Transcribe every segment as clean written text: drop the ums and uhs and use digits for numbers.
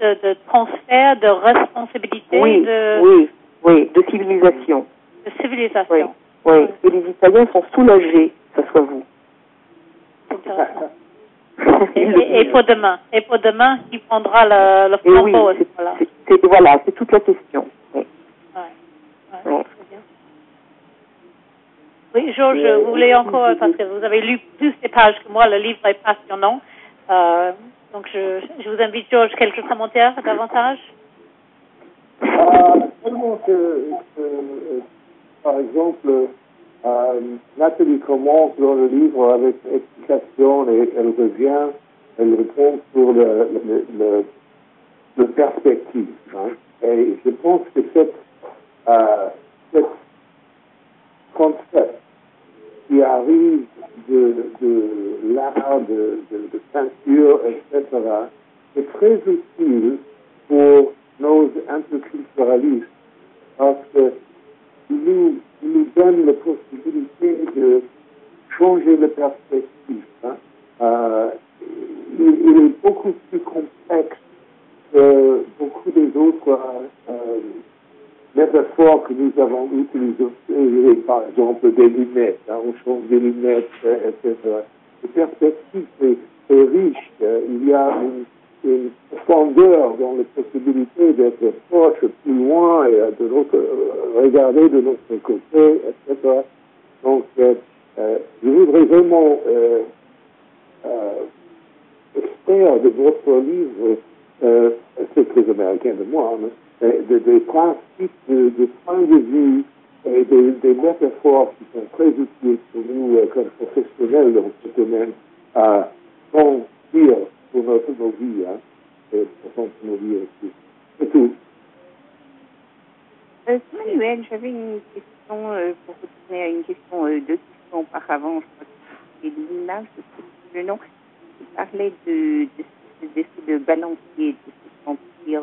de transfert, de responsabilité, de civilisation. De civilisation. Oui, oui. Et les Italiens sont soulagés que ce soit vous. C'est intéressant. Et pour demain, qui prendra le flambeau? Voilà, c'est toute la question. Oui. Ouais. Oui, Georges, vous voulez encore, parce que vous avez lu plus de pages que moi, le livre est passionnant. Donc, je vous invite, Georges, quelques commentaires davantage. Seulement que, par exemple, Nathalie commence dans le livre avec explication et elle répond sur le perspective. Hein. Et je pense que cette concept qui arrive de l'art de peinture, etc., est très utile pour nos interculturalistes parce que nous donne la possibilité de changer la perspective. Hein. Il est beaucoup plus complexe que beaucoup des autres métaphores que nous avons utilisées, par exemple des lunettes, hein, on change des lunettes, etc. La perspective est riche, il y a une profondeur dans la possibilité d'être proche, plus loin, et de regarder de notre côté, etc. Donc, je voudrais vraiment extraire de votre livre, c'est très américain de moi, hein, des principes, de points de vue et des métaphores qui sont très utiles pour nous comme professionnels dans ce domaine, sans dire pour nos vies, hein, et pour nos vies aussi. C'est tout. Manuel, j'avais une question pour retourner à une question, deux questions auparavant, je crois que c'était Lina, je sais le nom, qui parlait d'essayer de balancer, de se sentir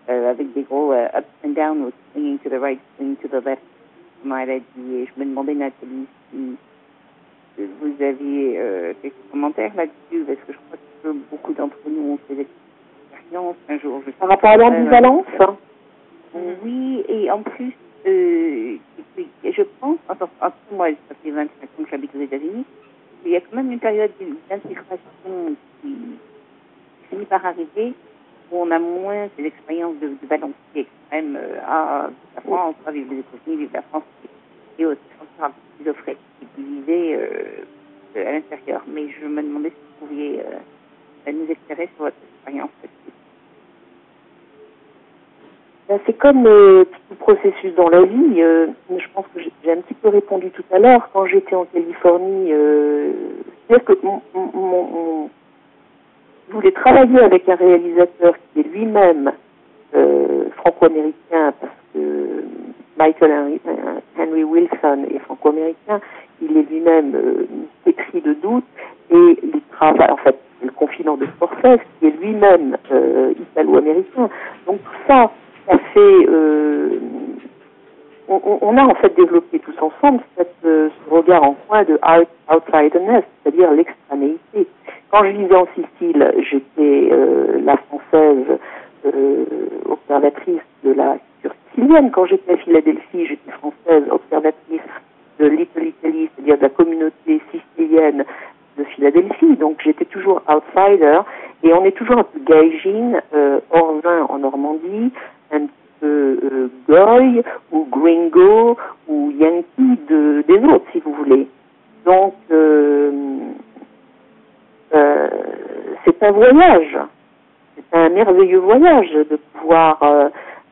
avec des gros ups and downs, ou swinging to the right, swinging to the left, comme elle a dit. Et je me demandais, Nathalie, si vous aviez quelques commentaires là-dessus, parce que je crois que beaucoup d'entre nous ont fait l'expérience un jour. Par rapport à l'ambivalence, oui, et en plus, je pense, moi, ça fait 25 ans que j'habite aux États-Unis, il y a quand même une période d'intégration qui finit par arriver, où on a moins ces expériences de balancier extrême à la France, à vivre les États-Unis, vivre la France, et autres. Je pense qu'il y aura un peu plus de flexibilité à l'intérieur. Mais je me demandais si vous pouviez nous éclairer sur votre expérience. C'est comme tout processus dans la vie. Je pense que j'ai un petit peu répondu tout à l'heure. Quand j'étais en Californie, c'est-à-dire que je voulais travailler avec un réalisateur qui est lui-même franco-américain, parce que Michael Henry Wilson est franco-américain. Il est lui-même pétri de doute, et il travaille, en fait, le confident de Scorsese, qui est lui-même italo-américain. Donc tout ça fait, on a en fait développé tous ensemble ce regard en coin de outsiderness, c'est-à-dire l'extranéité. Quand je vivais en Sicile, j'étais la française observatrice de la culture sicilienne. Quand j'étais à Philadelphie, j'étais française observatrice de Little Italy, c'est-à-dire de la communauté sicilienne de Philadelphie. Donc j'étais toujours outsider, et on est toujours un peu gaijin, orvin en Normandie, un petit peu goy ou gringo ou yankee des autres, si vous voulez. Donc c'est un voyage, c'est un merveilleux voyage de pouvoir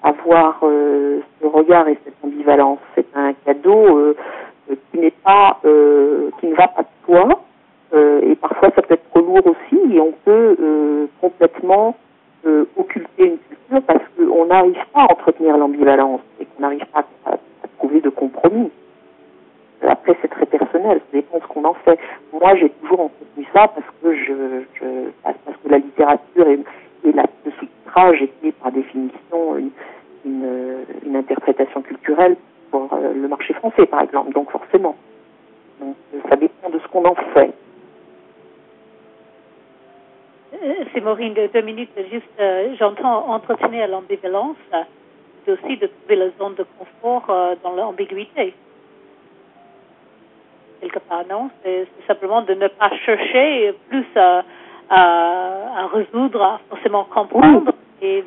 avoir ce regard et cette ambivalence. C'est un cadeau qui n'est pas, qui ne va pas de soi, et parfois ça peut être trop lourd aussi, et on peut complètement occulter une culture parce qu'on n'arrive pas à entretenir l'ambivalence et qu'on n'arrive pas à trouver de compromis. Après, c'est très personnel, ça dépend de ce qu'on en fait. Moi, j'ai toujours entretenu ça parce que parce que la littérature et le sous-titrage étaient par définition une interprétation culturelle pour le marché français, par exemple. Donc, forcément. Donc, ça dépend de ce qu'on en fait. merci Maureen, 2 minutes, juste, j'entends entretenir l'ambivalence, c'est aussi de trouver la zone de confort dans l'ambiguïté. Quelque part, non? C'est simplement de ne pas chercher plus à résoudre, à forcément comprendre, mais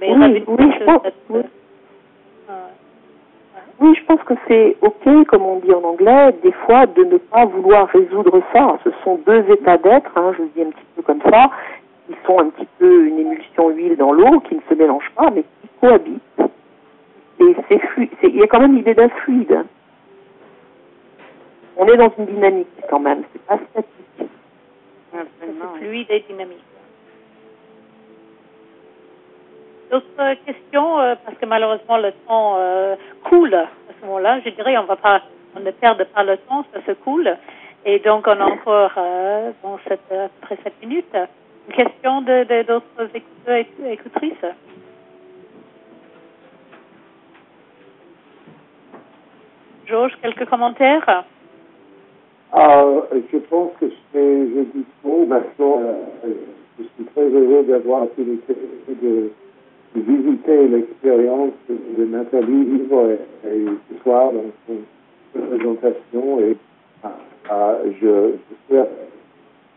oui, je pense que c'est OK, comme on dit en anglais, des fois, de ne pas vouloir résoudre ça. Ce sont 2 états d'être, je le dis un petit peu comme ça, qui sont un petit peu une émulsion huile dans l'eau, qui ne se mélangent pas, mais qui cohabitent. Et il y a quand même l'idée d'un fluide. On est dans une dynamique quand même, c'est pas statique. C'est fluide et dynamique. D'autres questions, parce que malheureusement le temps coule à ce moment-là. Je dirais on ne perd pas le temps, ça se coule. Et donc on a encore après 7 minutes. Une question d'autres écouteurs et écoutrices? Georges, quelques commentaires? Je pense que je dis tout. Maintenant, je suis très heureux d'avoir l'opportunité de visiter l'expérience de Nathalie Livre et ce soir dans son présentation. Et je souhaite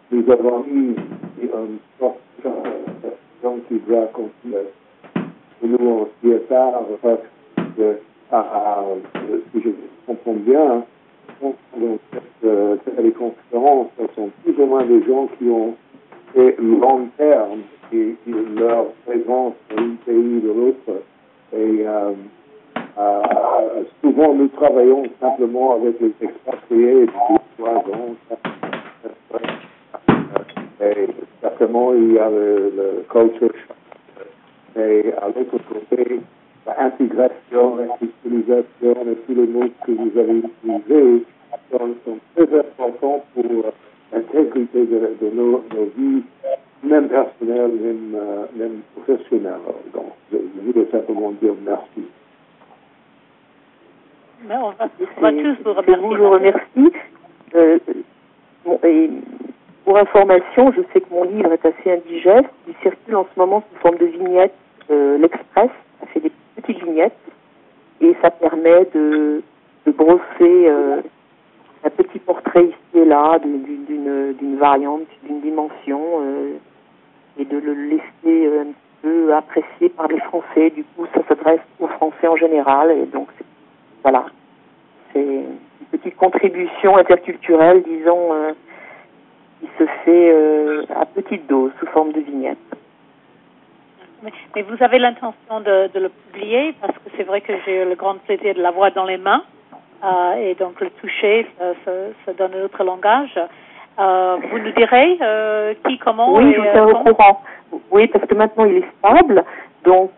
que nous avons eu une sorte de présentation qui doit continuer. Et nous, on s'y est tard parce que, si je comprends bien, dans cette téléconférence, ce sont plus ou moins des gens qui ont fait long terme et leur présence dans un pays de l'autre. Et souvent, nous travaillons simplement avec les expatriés depuis 3 ans. Et certainement, il y a le culture shock. Et à l'autre côté, l'intégration, l'institutionnalisation et tous les mots que vous avez utilisés sont très importants pour l'intégrité de nos vies, même personnelles, même professionnelles. Donc, je voulais simplement dire merci. Mais on va tous vous remercier. Je vous remercie. Et pour information, je sais que mon livre est assez indigeste. Il circule en ce moment sous forme de vignettes, l'Express. Ça fait des petites vignettes et ça permet de brosser un petit portrait ici et là d'une variante, d'une dimension et de le laisser un petit peu apprécié par les Français. Du coup, ça s'adresse aux Français en général et donc voilà, c'est une petite contribution interculturelle, disons, qui se fait à petite dose sous forme de vignettes. Mais vous avez l'intention de le publier parce que c'est vrai que j'ai eu le grand plaisir de l'avoir dans les mains et donc le toucher, ça donne un autre langage. Vous nous direz qui, comment? Oui, je vous tiens au courant. Oui, parce que maintenant il est stable, donc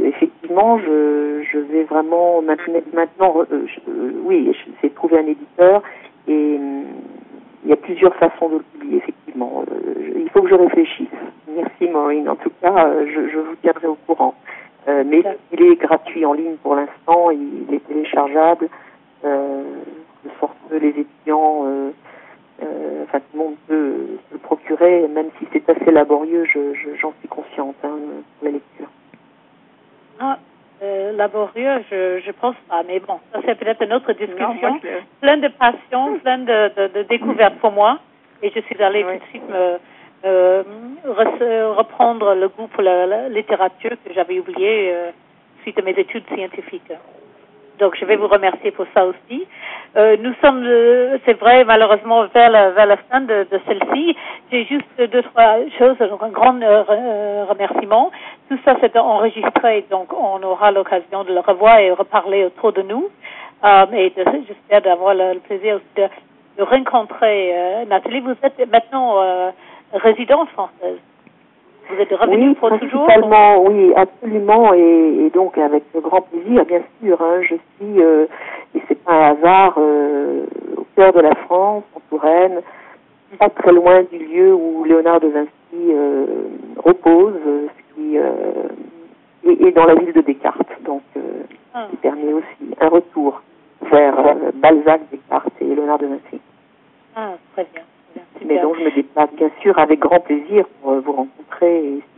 effectivement, je vais vraiment maintenant, oui, j'essaie de trouver un éditeur et il y a plusieurs façons de le publier, effectivement. Il faut que je réfléchisse. Merci Maureen. En tout cas, je vous tiendrai au courant. Mais il est gratuit en ligne pour l'instant, il est téléchargeable, de sorte que les étudiants, tout le monde peut le procurer, même si c'est assez laborieux, j'en suis consciente pour la lecture. Laborieux, je pense pas, mais bon, ça c'est peut-être une autre discussion. Non, plein de passion, plein de découvertes pour moi, et je suis allée tout de suite reprendre le goût pour la littérature que j'avais oublié suite à mes études scientifiques. Donc je vais vous remercier pour ça aussi. Nous sommes, c'est vrai, malheureusement vers la fin de celle-ci. J'ai juste 2-3 choses, un grand remerciement. Tout ça c'est enregistré, donc on aura l'occasion de le revoir et reparler autour de nous. Et j'espère d'avoir le plaisir aussi de rencontrer Nathalie. Vous êtes maintenant résidente française. Vous êtes revenue pour toujours? Oui, absolument, et donc avec grand plaisir, bien sûr. Je suis, et c'est pas un hasard, au cœur de la France, en Touraine, pas très loin du lieu où Léonard de Vinci repose, et dans la ville de Descartes, donc qui permet aussi un retour vers Balzac, Descartes et Léonard de Vinci. Très bien. Mais donc je me déplace bien sûr avec grand plaisir pour vous rencontrer. très